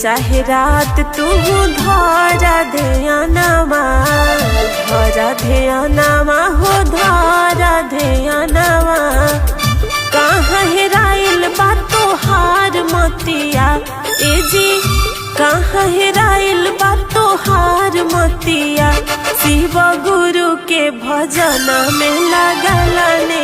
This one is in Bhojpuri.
चाहे रात तू धरा ध्यानमा हो धरा ध्यानमा। कहाँ हेराइल बा तोहार मतिया ए जी, कहाँ हेराइल बा तोहार मतिया। शिव गुरु के भजन में लगल ने